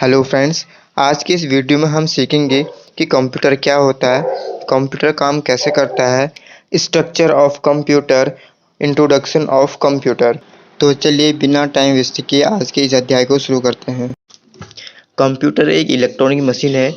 Hello friends, आज की इस वीडियो में हम सीखेंगे कि कंप्यूटर क्या होता है, कंप्यूटर काम कैसे करता है, structure of computer, introduction of computer. तो चलिए बिना टाइम वेस्ट किए आज के इस अध्याय को शुरू करते हैं। कंप्यूटर एक इलेक्ट्रॉनिक मशीन है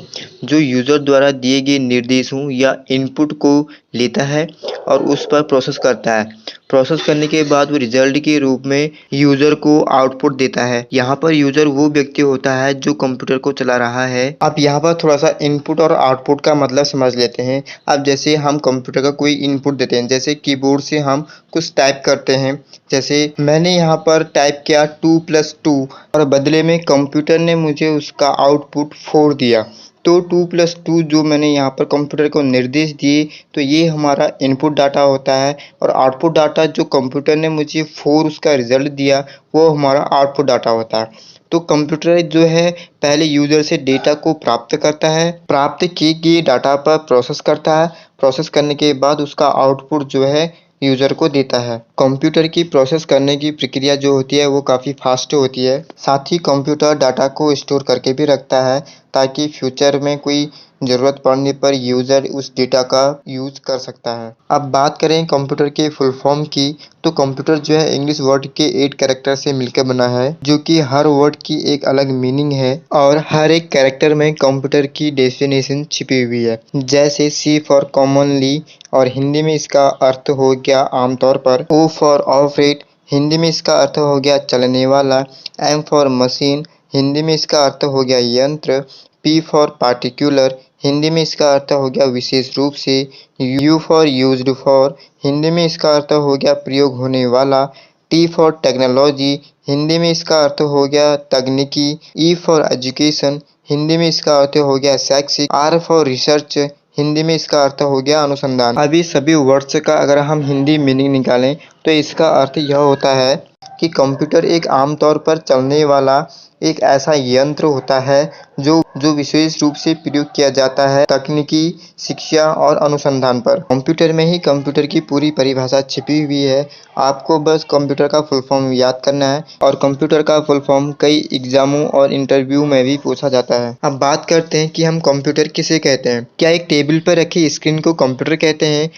जो यूज़र द्वारा दिए गए निर्देशों या इनपुट को लेता है और उस पर प्रोसेस करता है। प्रोसेस करने के बाद वो रिजल्ट के रूप में यूज़र को आउटपुट देता है। यहाँ पर यूज़र वो व्यक्ति होता है जो कंप्यूटर को चला रहा है। अब यहाँ पर थोड़ा सा इनपुट और आउटपुट का मतलब समझ लेते हैं। अब जैसे हम कंप्यूटर का कोई इनपुट देते हैं, जैसे कीबोर्ड से हम कुछ टाइप करते हैं। जैसे मैंने यहाँ पर टाइप किया 2+2 और बदले में कंप्यूटर ने मुझे उसका आउटपुट 4 दिया। तो 2+2 जो मैंने यहाँ पर कंप्यूटर को निर्देश दिए, तो ये हमारा इनपुट डाटा होता है और आउटपुट डाटा जो कंप्यूटर ने मुझे 4 उसका रिजल्ट दिया, वो हमारा आउटपुट डाटा होता है। तो कंप्यूटर जो है पहले यूज़र से डेटा को प्राप्त करता है, प्राप्त किए गए डाटा पर प्रोसेस करता है, प्रोसेस करने के बाद उसका आउटपुट जो है यूज़र को देता है। कंप्यूटर की प्रोसेस करने की प्रक्रिया जो होती है वो काफ़ी फास्ट होती है। साथ ही कंप्यूटर डाटा को स्टोर करके भी रखता है ताकि फ्यूचर में कोई ज़रूरत पड़ने पर यूज़र उस डेटा का यूज़ कर सकता है। अब बात करें कंप्यूटर के फुल फॉर्म की, तो कंप्यूटर जो है इंग्लिश वर्ड के 8 कैरेक्टर से मिलकर बना है, जो कि हर वर्ड की एक अलग मीनिंग है और हर एक कैरेक्टर में कंप्यूटर की डेफिनेशन छिपी हुई है। जैसे सी फॉर कॉमनली और हिंदी में इसका अर्थ हो गया आमतौर पर। ओ फॉर ऑपरेट, हिंदी में इसका अर्थ हो गया चलने वाला। एम फॉर मशीन, हिंदी में इसका अर्थ हो गया यंत्र। पी फॉर पार्टिकुलर, हिंदी में इसका अर्थ हो गया विशेष रूप से। You for used for, Hindi में इसका अर्थ हो गया प्रयोग होने वाला। टी फॉर टेक्नोलॉजी, हिंदी में इसका अर्थ हो गया तकनीकी। ई फॉर एजुकेशन, हिंदी में इसका अर्थ हो गया शैक्षिक। आर फॉर रिसर्च, हिंदी में इसका अर्थ हो गया अनुसंधान। अभी सभी वर्ड्स का अगर हम हिंदी मीनिंग निकालें तो इसका अर्थ यह होता है कि कंप्यूटर एक आमतौर पर चलने वाला एक ऐसा यंत्र होता है जो विशेष रूप से प्रयोग किया जाता है तकनीकी, शिक्षा और अनुसंधान पर। कंप्यूटर में ही कंप्यूटर की पूरी परिभाषा छिपी हुई है। आपको बस कंप्यूटर का फुल फॉर्म याद करना है और कंप्यूटर का फुल फॉर्म कई एग्जामों और इंटरव्यू में भी पूछा जाता है। अब बात करते हैं कि हम कंप्यूटर किसे कहते हैं। क्या एक टेबल पर रखी स्क्रीन को कंप्यूटर कहते हैं?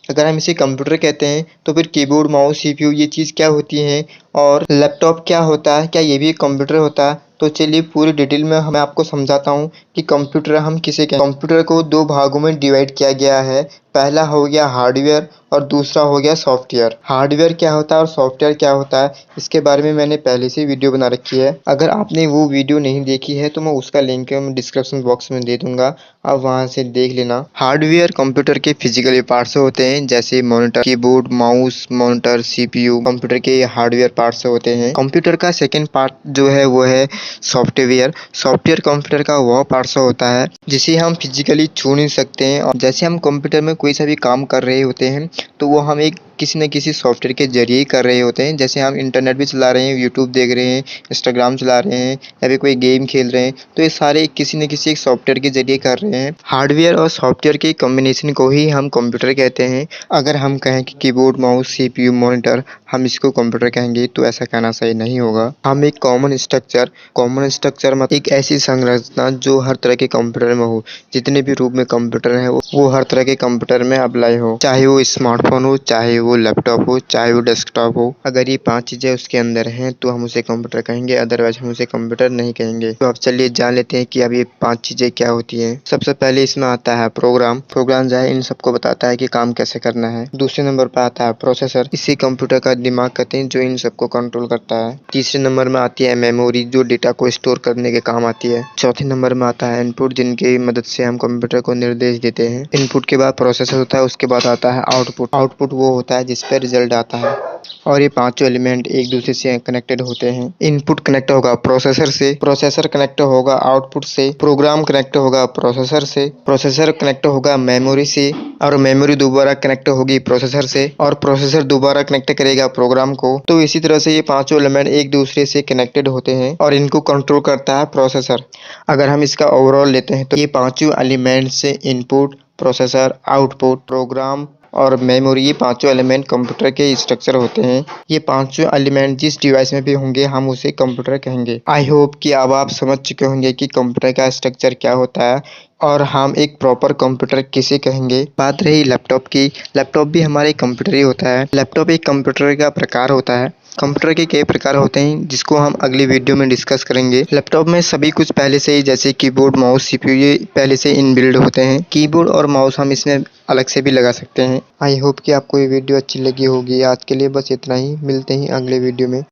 अगर हम इसे कंप्यूटर कहते हैं तो फिर कीबोर्ड, माउस, सीपीयू ये चीज़ क्या होती हैं? और लैपटॉप क्या होता है? क्या ये भी एक कंप्यूटर होता है? तो चलिए पूरी डिटेल में मैं आपको समझाता हूँ कि कंप्यूटर हम किसे कहते हैं। कंप्यूटर को 2 भागों में डिवाइड किया गया है। पहला हो गया हार्डवेयर और दूसरा हो गया सॉफ्टवेयर। हार्डवेयर क्या होता है और सॉफ्टवेयर क्या होता है, इसके बारे में मैंने पहले से वीडियो बना रखी है। अगर आपने वो वीडियो नहीं देखी है तो मैं उसका लिंक डिस्क्रिप्शन बॉक्स में दे दूंगा, आप वहां से देख लेना। हार्डवेयर कंप्यूटर के फिजिकल पार्ट्स होते हैं, जैसे monitor, keyboard, mouse, monitor, CPU computer के हार्डवेयर पार्ट्स होते हैं। कंप्यूटर का सेकेंड पार्ट जो है वो है सॉफ्टवेयर। सॉफ्टवेयर कंप्यूटर का वह पार्ट्स होता है जिसे हम फिजिकली छू नहीं सकते हैं, और जैसे हम कंप्यूटर में कोई सा भी काम कर रहे होते हैं तो वो हम एक किसी न किसी सॉफ्टवेयर के जरिए ही कर रहे होते हैं। जैसे हम इंटरनेट भी चला रहे हैं, यूट्यूब देख रहे हैं, इंस्टाग्राम चला रहे हैं या फिर कोई गेम खेल रहे हैं, तो ये सारे किसी न किसी एक सॉफ्टवेयर के जरिए कर रहे हैं। हार्डवेयर और सॉफ्टवेयर के कॉम्बिनेशन को ही हम कंप्यूटर कहते हैं। अगर हम कहें कि कीबोर्ड, माउस, सीपीयू, मॉनिटर हम इसको कंप्यूटर कहेंगे तो ऐसा कहना सही नहीं होगा। हम एक कॉमन स्ट्रक्चर मतलब एक ऐसी संरचना जो हर तरह के कंप्यूटर में हो। जितने भी रूप में कंप्यूटर है वो हर तरह के कंप्यूटर में अप्लाई हो, चाहे वो स्मार्टफोन हो, चाहे वो लैपटॉप हो, चाहे वो डेस्कटॉप हो। अगर ये 5 चीजें उसके अंदर हैं तो हम उसे कंप्यूटर कहेंगे, अदरवाइज हम उसे कंप्यूटर नहीं कहेंगे। तो अब चलिए जान लेते हैं कि अब ये 5 चीजें क्या होती हैं। सबसे पहले इसमें आता है प्रोग्राम। प्रोग्राम जो है इन सबको बताता है कि काम कैसे करना है। दूसरे नंबर पर आता है प्रोसेसर, इसी कंप्यूटर का दिमाग कहते हैं जो इन सबको कंट्रोल करता है। तीसरे नंबर में आती है मेमोरी, जो डेटा को स्टोर करने के काम आती है। चौथे नंबर में आता है इनपुट, जिनकी मदद से हम कंप्यूटर को निर्देश देते हैं। इनपुट के बाद प्रोसेसर होता है, उसके बाद आता है आउटपुट। आउटपुट वो होता है जिस पर रिजल्ट आता है। और ये पांचों एलिमेंट एक दूसरे से कनेक्टेड होते हैं। इनपुट कनेक्ट होगा प्रोसेसर से, प्रोसेसर कनेक्ट होगा आउटपुट से, प्रोग्राम कनेक्ट होगा प्रोसेसर से, प्रोसेसर कनेक्ट होगा मेमोरी से, और मेमोरी दोबारा कनेक्ट होगी प्रोसेसर से, और प्रोसेसर दोबारा कनेक्ट करेगा प्रोग्राम को। तो इसी तरह से ये पांचों एलिमेंट एक दूसरे से कनेक्टेड होते हैं और इनको कंट्रोल करता है प्रोसेसर। अगर हम इसका ओवरऑल लेते हैं तो ये पांचों एलिमेंट से इनपुट, प्रोसेसर, आउटपुट, प्रोग्राम और मेमोरी, ये पांचों एलिमेंट कंप्यूटर के स्ट्रक्चर होते हैं। ये पांचों एलिमेंट जिस डिवाइस में भी होंगे हम उसे कंप्यूटर कहेंगे। आई होप कि अब आप समझ चुके होंगे कि कंप्यूटर का स्ट्रक्चर क्या होता है और हम एक प्रॉपर कंप्यूटर किसे कहेंगे। बात रही लैपटॉप की, लैपटॉप भी हमारे कंप्यूटर ही होता है। लैपटॉप एक कंप्यूटर का प्रकार होता है। कंप्यूटर के कई प्रकार होते हैं जिसको हम अगली वीडियो में डिस्कस करेंगे। लैपटॉप में सभी कुछ पहले से ही, जैसे कीबोर्ड, माउस, सीपीयू, ये पहले से इनबिल्ड होते हैं। कीबोर्ड और माउस हम इसमें अलग से भी लगा सकते हैं। आई होप कि आपको ये वीडियो अच्छी लगी होगी। आज के लिए बस इतना ही, मिलते हैं अगले वीडियो में।